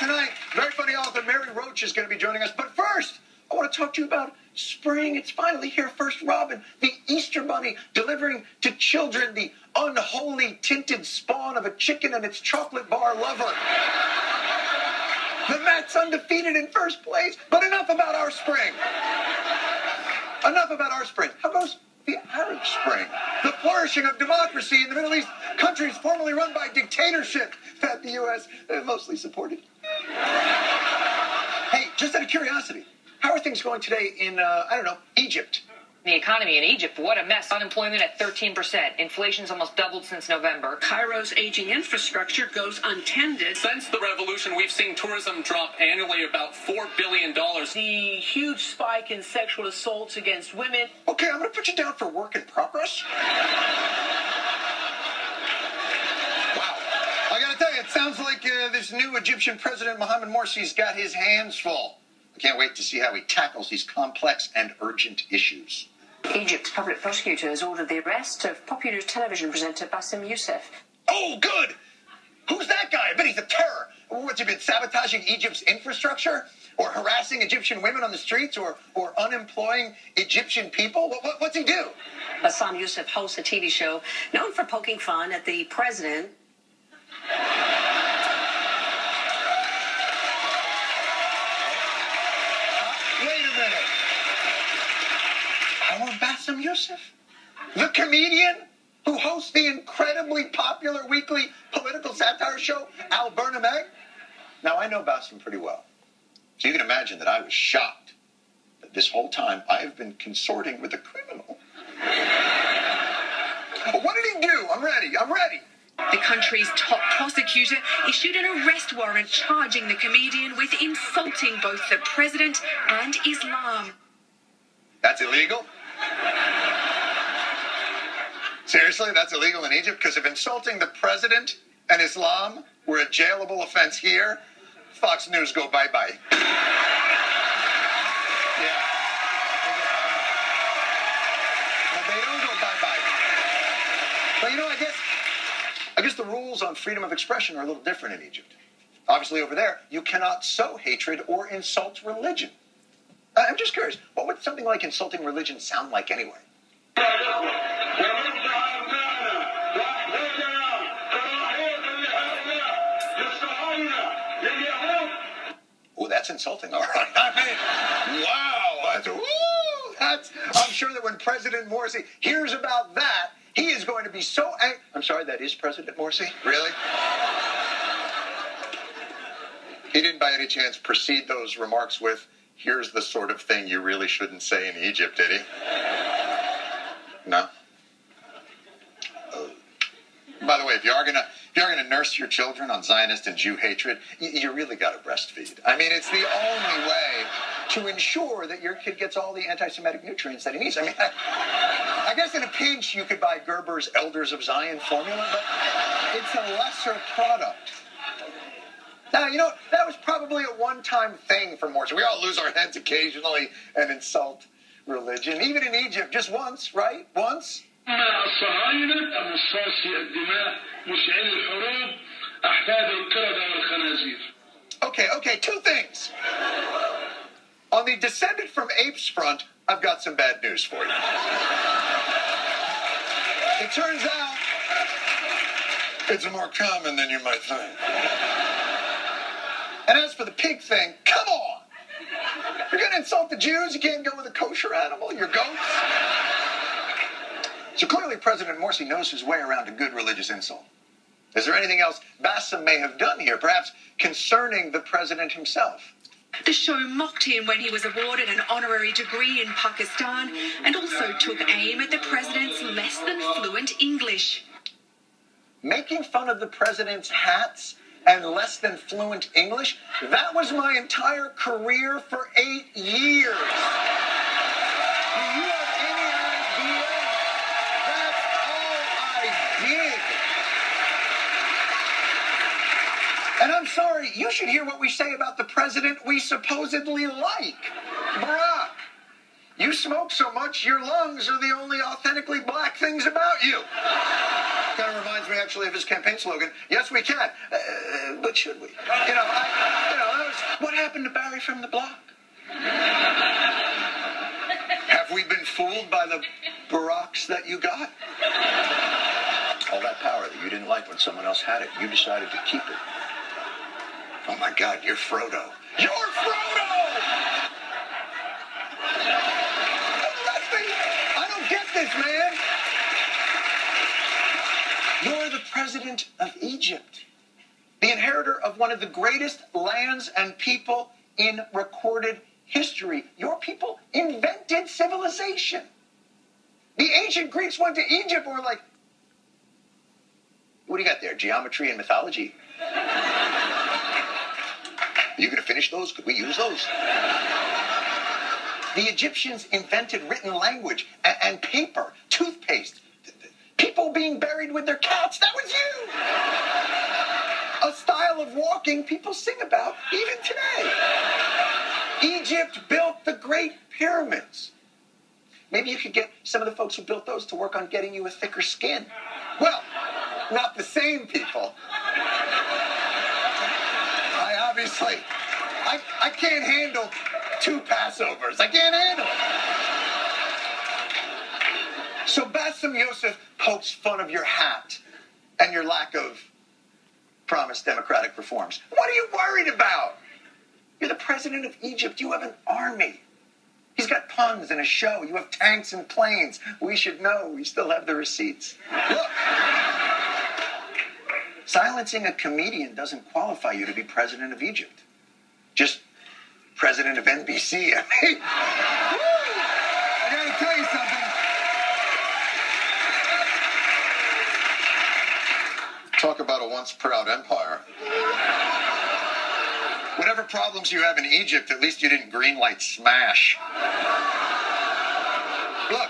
tonight, very funny author Mary Roach is going to be joining us. But first, I want to talk to you about spring. It's finally here. First Robin, the Easter Bunny, delivering to children the unholy tinted spawn of a chicken and its chocolate bar lover. The Mets undefeated in first place. But enough about our spring. Enough about our spring. How goes the Arab Spring? The flourishing of democracy in the Middle East, countries formerly run by dictatorship that the U.S. mostly supported. Hey, just out of curiosity, how are things going today in, Egypt? The economy in Egypt, what a mess. Unemployment at 13%. Inflation's almost doubled since November. Cairo's aging infrastructure goes untended. Since the revolution, we've seen tourism drop annually about $4 billion. The huge spike in sexual assaults against women. Okay, I'm going to put you down for work in progress. Wow. I got to tell you, it sounds like this new Egyptian president, Mohamed Morsi's got his hands full. I can't wait to see how he tackles these complex and urgent issues. Egypt's public prosecutor has ordered the arrest of popular television presenter Bassem Youssef. Oh, good! Who's that guy? I bet he's a terror. What's he been, sabotaging Egypt's infrastructure? Or harassing Egyptian women on the streets? Or unemploying Egyptian people? What's he do? Bassem Youssef hosts a TV show known for poking fun at the president. Wait a minute. Our Bassem Youssef? The comedian who hosts the incredibly popular weekly political satire show, Al Burnham-Egg? Now, I know Bassem pretty well. So you can imagine that I was shocked that this whole time I have been consorting with a criminal. But what did he do? I'm ready. The country's top prosecutor issued an arrest warrant charging the comedian with insulting both the president and Islam. That's illegal? Seriously, that's illegal in Egypt? Because if insulting the president and Islam were a jailable offense here, Fox News go bye-bye. Yeah. But they don't go bye-bye. But I guess the rules on freedom of expression are a little different in Egypt. Obviously, over there, you cannot sow hatred or insult religion. I'm just curious, what would something like insulting religion sound like anyway? Oh, that's insulting, all right. I mean, wow. I'm sure that when President Morsi hears about that, he is going to be so angry. I'm sorry, that is President Morsi? Really? He didn't by any chance precede those remarks with, "Here's the sort of thing you really shouldn't say in Egypt," did he? No? Oh. By the way, if you are gonna nurse your children on Zionist and Jew hatred, you really got to breastfeed. I mean, it's the only way to ensure that your kid gets all the anti-Semitic nutrients that he needs. I mean, I guess in a pinch you could buy Gerber's Elders of Zion formula, but it's a lesser product. Now, that was probably a one-time thing for Morsi. We all lose our heads occasionally and insult religion. Even in Egypt, just once, right? Once? Okay, two things. On the descended from apes front, I've got some bad news for you. It turns out it's more common than you might think. And as for the pig thing, come on! If you're going to insult the Jews, you can't go with a kosher animal, your goats. So clearly President Morsi knows his way around a good religious insult. Is there anything else Bassem may have done here, perhaps concerning the president himself? The show mocked him when he was awarded an honorary degree in Pakistan and also took aim at the president's less than fluent English. Making fun of the president's hats and less than fluent English? That was my entire career for 8 years. Do you have any idea? That's all I did. And I'm sorry, you should hear what we say about the president we supposedly like. Barack, you smoke so much, your lungs are the only authentically black things about you. Kind of reminds me, actually, of his campaign slogan, "Yes, we can." But should we? What happened to Barry from the block? Have we been fooled by the Baracks that you got? All that power that you didn't like when someone else had it, you decided to keep it. Oh my God, you're Frodo. You're Frodo! I don't get this, man. You're the president of Egypt, the inheritor of one of the greatest lands and people in recorded history. Your people invented civilization. The ancient Greeks went to Egypt and were like, what do you got there? Geometry and mythology? Are you going to finish those? Could we use those? The Egyptians invented written language and paper, toothpaste, people being buried with their cats. That was you. A style of walking people sing about even today. Egypt built the Great Pyramids. Maybe you could get some of the folks who built those to work on getting you a thicker skin. Well, not the same people. I can't handle 2 Passovers. I can't handle it. So Bassem Youssef pokes fun of your hat and your lack of promised democratic reforms. What are you worried about? You're the president of Egypt. You have an army. He's got puns and a show. You have tanks and planes. We should know. We still have the receipts. Look. Silencing a comedian doesn't qualify you to be president of Egypt. Just president of NBC. I mean, I gotta tell you something. Talk about a once proud empire. Whatever problems you have in Egypt, at least you didn't greenlight Smash. Look,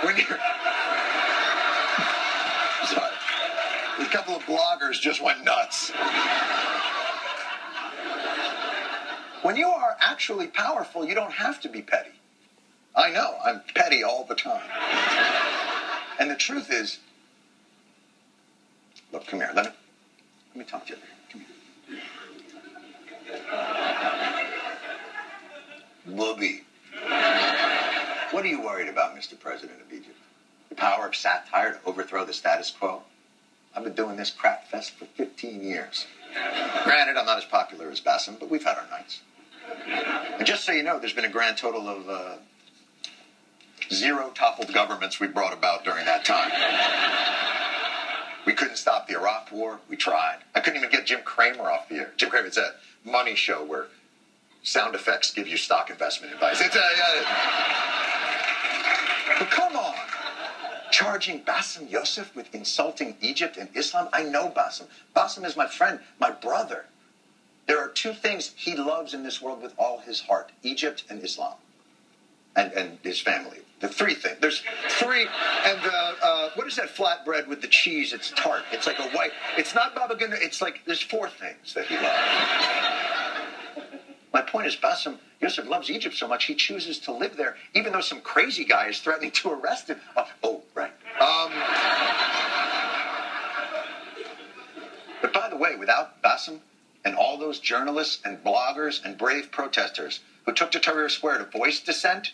when you're... Sorry. A couple of bloggers just went nuts. When you are actually powerful, you don't have to be petty. I know, I'm petty all the time. And the truth is, look, come here, let me talk to you. Come here. Booby. What are you worried about, Mr. President of Egypt? The power of satire to overthrow the status quo? I've been doing this crap fest for 15 years. Granted, I'm not as popular as Bassem, but we've had our nights. And just so you know, there's been a grand total of 0 toppled governments we brought about during that time. We couldn't stop the Iraq War. We tried. I couldn't even get Jim Cramer off the air. Jim Cramer, it's a money show where sound effects give you stock investment advice. But come on. Charging Bassem Youssef with insulting Egypt and Islam? I know Bassem. Bassem is my friend, my brother. There are 2 things he loves in this world with all his heart: Egypt and Islam. And his family. The 3 things. There's 3. And what is that flatbread with the cheese? It's tart. It's like a white. It's not Baba Ganoush. It's like there's 4 things that he loves. My point is, Bassem Youssef loves Egypt so much he chooses to live there, even though some crazy guy is threatening to arrest him. Oh, right. But by the way, without Bassem and all those journalists and bloggers and brave protesters who took to Tahrir Square to voice dissent,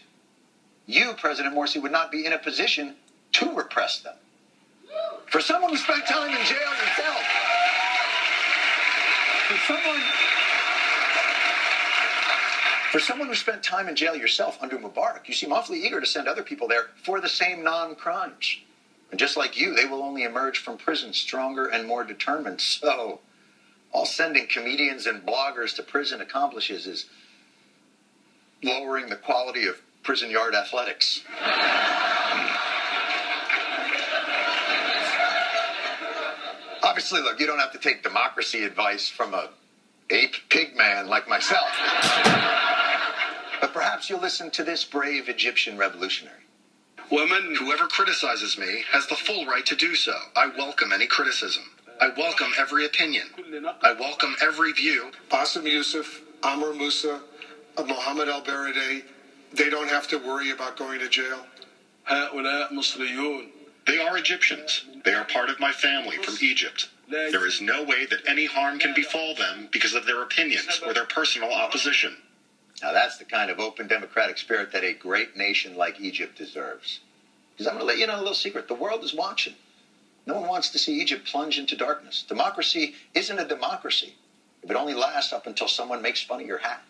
you, President Morsi, would not be in a position to repress them. For someone who spent time in jail yourself, for someone who spent time in jail yourself under Mubarak, you seem awfully eager to send other people there for the same non-crimes. And just like you, they will only emerge from prison stronger and more determined. So, all sending comedians and bloggers to prison accomplishes is lowering the quality of prison yard athletics. Obviously, look, you don't have to take democracy advice from a ape pig man like myself. But perhaps you'll listen to this brave Egyptian revolutionary. Whoever criticizes me has the full right to do so. I welcome any criticism. I welcome every opinion. I welcome every view. Bassem Youssef, Amr Moussa, Mohammed Al-Baradei, they don't have to worry about going to jail. هؤلاء مصريون They are Egyptians. They are part of my family from Egypt. There is no way that any harm can befall them because of their opinions or their personal opposition. Now, that's the kind of open democratic spirit that a great nation like Egypt deserves. Because I'm going to let you know a little secret. The world is watching. No one wants to see Egypt plunge into darkness. Democracy isn't a democracy if it only lasts up until someone makes fun of your hat.